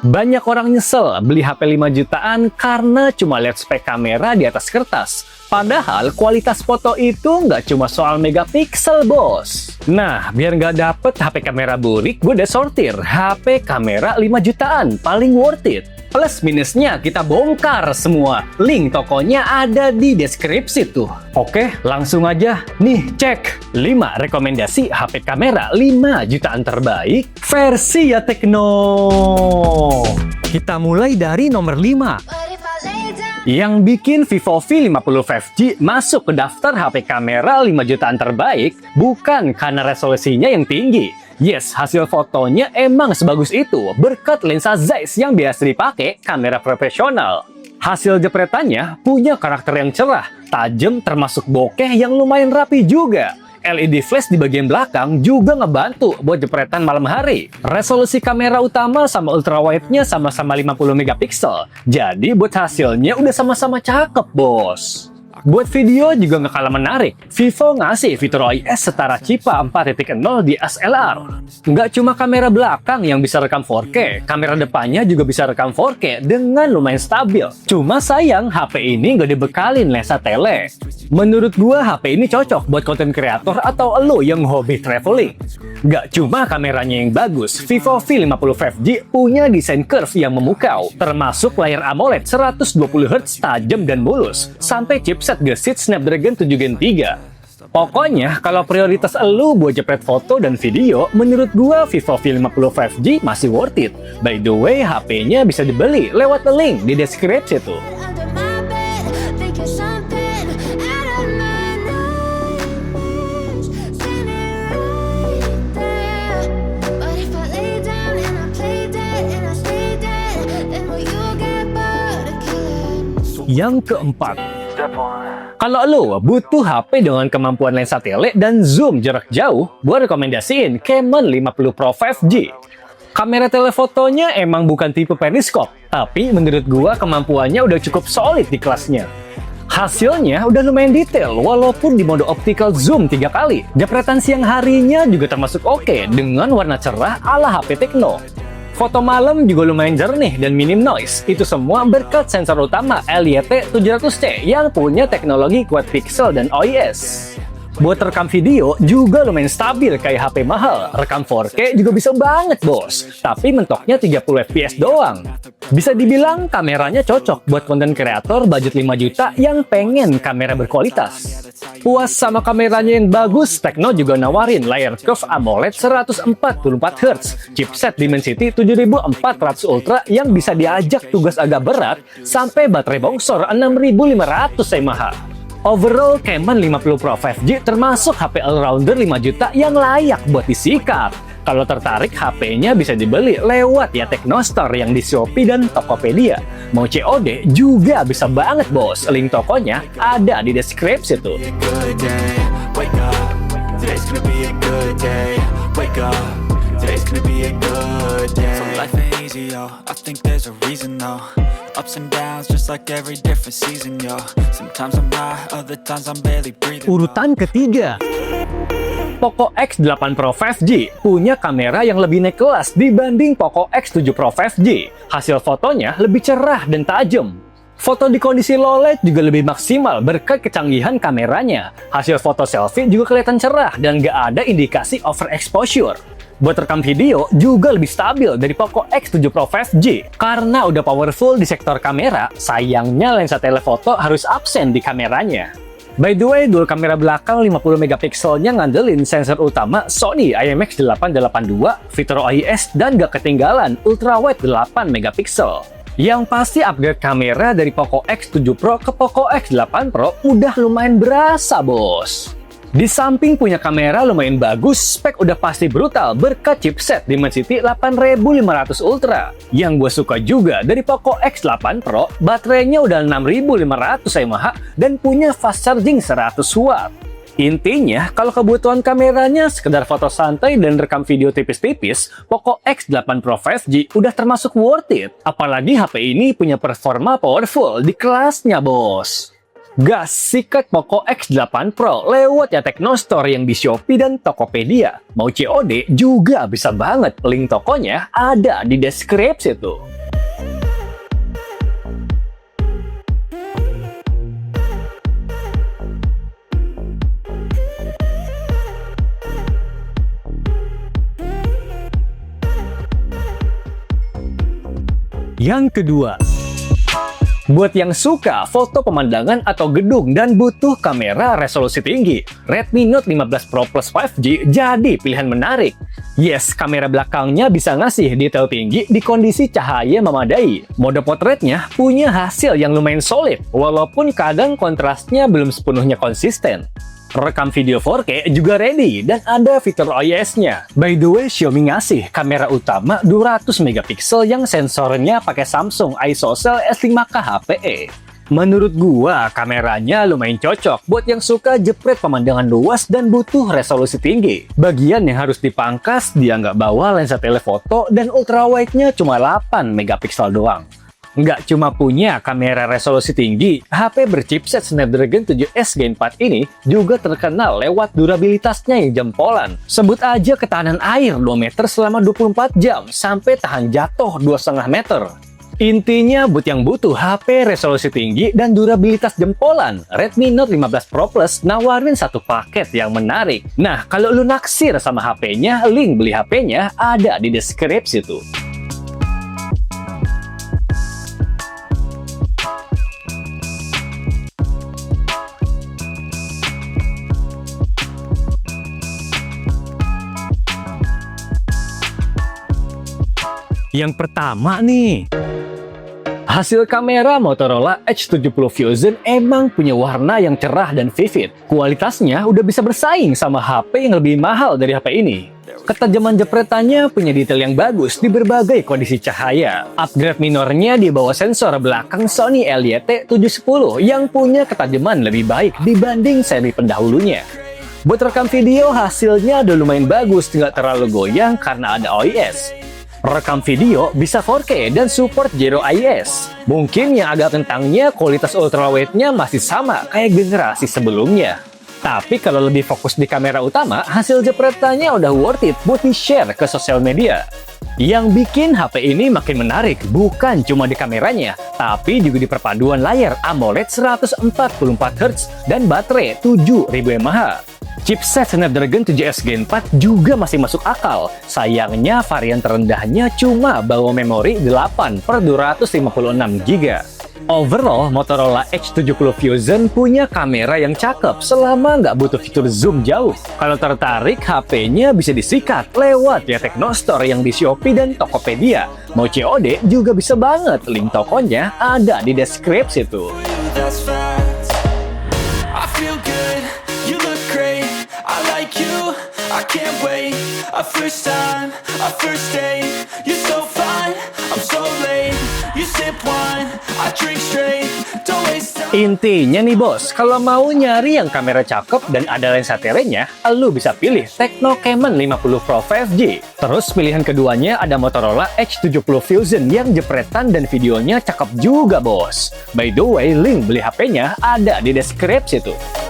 Banyak orang nyesel beli HP 5 jutaan karena cuma lihat spek kamera di atas kertas. Padahal kualitas foto itu nggak cuma soal megapiksel, bos. Nah, biar nggak dapet HP kamera burik, gue udah sortir HP kamera 5 jutaan, paling worth it. Plus minusnya kita bongkar semua. Link tokonya ada di deskripsi tuh. Oke, langsung aja. Nih, cek 5 rekomendasi HP kamera 5 jutaan terbaik versi ya Tekno. Kita mulai dari nomor 5. Yang bikin Vivo V50 5G masuk ke daftar HP kamera 5 jutaan terbaik bukan karena resolusinya yang tinggi. Yes, hasil fotonya emang sebagus itu berkat lensa Zeiss yang biasa dipakai kamera profesional. Hasil jepretannya punya karakter yang cerah, tajam termasuk bokeh yang lumayan rapi juga. LED flash di bagian belakang juga ngebantu buat jepretan malam hari. Resolusi kamera utama sama ultrawide-nya sama-sama 50 megapiksel. Jadi buat hasilnya udah sama-sama cakep, bos. Buat video juga nggak kalah menarik. Vivo ngasih fitur OIS setara Cipa 4.0 di SLR. Nggak cuma kamera belakang yang bisa rekam 4K, kamera depannya juga bisa rekam 4K dengan lumayan stabil. Cuma sayang HP ini nggak dibekalin lensa tele. Menurut gua HP ini cocok buat konten kreator atau lo yang hobi traveling. Nggak cuma kameranya yang bagus, Vivo V50 5G punya desain curve yang memukau, termasuk layar AMOLED 120Hz tajam dan mulus, sampai chipset Gesit Snapdragon 7 Gen 3. Pokoknya, kalau prioritas elu buat jepret foto dan video, menurut gua Vivo V50 5G masih worth it. By the way, HP-nya bisa dibeli lewat link di deskripsi tuh. Yang keempat, kalau lo butuh HP dengan kemampuan lensa tele dan zoom jarak jauh, gue rekomendasiin Canon 50 Pro 5G. Kamera telefotonya emang bukan tipe periskop, tapi menurut gue kemampuannya udah cukup solid di kelasnya. Hasilnya udah lumayan detail walaupun di mode optical zoom 3 kali. Jepretan siang harinya juga termasuk oke dengan warna cerah ala HP Tekno. Foto malam juga lumayan jernih dan minim noise. Itu semua berkat sensor utama LYT700C yang punya teknologi quad pixel dan OIS. Buat rekam video juga lumayan stabil kayak HP mahal. Rekam 4K juga bisa banget, bos. Tapi mentoknya 30 fps doang. Bisa dibilang kameranya cocok buat konten kreator budget 5 juta yang pengen kamera berkualitas. Puas sama kameranya yang bagus, Tekno juga nawarin layar curve AMOLED 144Hz, chipset Dimensity 7400 Ultra yang bisa diajak tugas agak berat, sampai baterai bongsor 6500 mAh. Overall, Canon 50 Pro 5G termasuk HP all-rounder 5 juta yang layak buat disikat. Kalau tertarik, HP-nya bisa dibeli lewat ya Tekno Store yang di Shopee dan Tokopedia. Mau COD juga bisa banget, bos. Link tokonya ada di deskripsi tuh. Urutan ketiga, Poco X8 Pro 5G punya kamera yang lebih naik kelas dibanding Poco X7 Pro 5G. Hasil fotonya lebih cerah dan tajam. Foto di kondisi low light juga lebih maksimal berkat kecanggihan kameranya. Hasil foto selfie juga kelihatan cerah dan gak ada indikasi overexposure. Buat rekam video juga lebih stabil dari Poco X7 Pro 5G. Karena udah powerful di sektor kamera, sayangnya lensa telefoto harus absen di kameranya. By the way, dual kamera belakang 50 megapikselnya ngandelin sensor utama Sony IMX882, fitur OIS, dan gak ketinggalan ultrawide 8 megapiksel. Yang pasti upgrade kamera dari Poco X7 Pro ke Poco X8 Pro udah lumayan berasa, bos. Di samping punya kamera lumayan bagus, spek udah pasti brutal berkat chipset Dimensity 8500 Ultra. Yang gue suka juga dari Poco X8 Pro, baterainya udah 6500 mAh dan punya fast charging 100 watt. Intinya, kalau kebutuhan kameranya sekedar foto santai dan rekam video tipis-tipis, Poco X8 Pro 5G udah termasuk worth it. Apalagi HP ini punya performa powerful di kelasnya, bos. Gas sikat Poco X8 Pro lewat ya Teknostore yang di Shopee dan Tokopedia. Mau COD juga bisa banget, link tokonya ada di deskripsi tuh. Yang kedua, buat yang suka foto pemandangan atau gedung dan butuh kamera resolusi tinggi, Redmi Note 15 Pro Plus 5G jadi pilihan menarik. Yes, kamera belakangnya bisa ngasih detail tinggi di kondisi cahaya memadai. Mode potretnya punya hasil yang lumayan solid, walaupun kadang kontrasnya belum sepenuhnya konsisten. Rekam video 4K juga ready dan ada fitur OIS-nya. By the way, Xiaomi ngasih kamera utama 200 megapiksel yang sensornya pakai Samsung ISOCELL S5K HPE. Menurut gua, kameranya lumayan cocok buat yang suka jepret pemandangan luas dan butuh resolusi tinggi. Bagian yang harus dipangkas, dia nggak bawa lensa telefoto dan ultrawide-nya cuma 8 megapiksel doang. Nggak cuma punya kamera resolusi tinggi, HP berchipset Snapdragon 7S Gen 4 ini juga terkenal lewat durabilitasnya yang jempolan. Sebut aja ketahanan air 2 meter selama 24 jam, sampai tahan jatuh 2,5 meter. Intinya, buat yang butuh HP resolusi tinggi dan durabilitas jempolan, Redmi Note 15 Pro Plus nawarin satu paket yang menarik. Nah, kalau lu naksir sama HP-nya, link beli HP-nya ada di deskripsi tuh. Yang pertama nih, hasil kamera Motorola H70 Fusion emang punya warna yang cerah dan vivid. Kualitasnya udah bisa bersaing sama HP yang lebih mahal dari HP ini. Ketajaman jepretannya punya detail yang bagus di berbagai kondisi cahaya. Upgrade minornya di bawah sensor belakang Sony LYT710 yang punya ketajaman lebih baik dibanding seri pendahulunya. Buat rekam video, hasilnya udah lumayan bagus, nggak terlalu goyang karena ada OIS. Rekam video bisa 4K dan support Zero IS. Mungkin yang agak kentangnya kualitas ultrawide-nya masih sama kayak generasi sebelumnya. Tapi kalau lebih fokus di kamera utama, hasil jepretannya udah worth it buat di-share ke sosial media. Yang bikin HP ini makin menarik bukan cuma di kameranya, tapi juga di perpaduan layar AMOLED 144Hz dan baterai 7000 mAh. Chipset Snapdragon 7S Gen 4 juga masih masuk akal. Sayangnya varian terendahnya cuma bawa memori 8/256GB. Overall, Motorola H70 Fusion punya kamera yang cakep selama nggak butuh fitur zoom jauh. Kalau tertarik, HP-nya bisa disikat lewat ya Teknostore yang di Shopee dan Tokopedia. Mau COD juga bisa banget, link tokonya ada di deskripsi tuh. I can't wait, a first time, a first date. You're so fine, I'm so late. You sip wine, I drink straight. Don't waste time. Intinya nih bos, kalau mau nyari yang kamera cakep dan ada lensa telenya, lu bisa pilih Tecno Camon 50 Pro 5G. Terus pilihan keduanya ada Motorola H70 Fusion yang jepretan dan videonya cakep juga bos. By the way, link beli HP-nya ada di deskripsi tuh.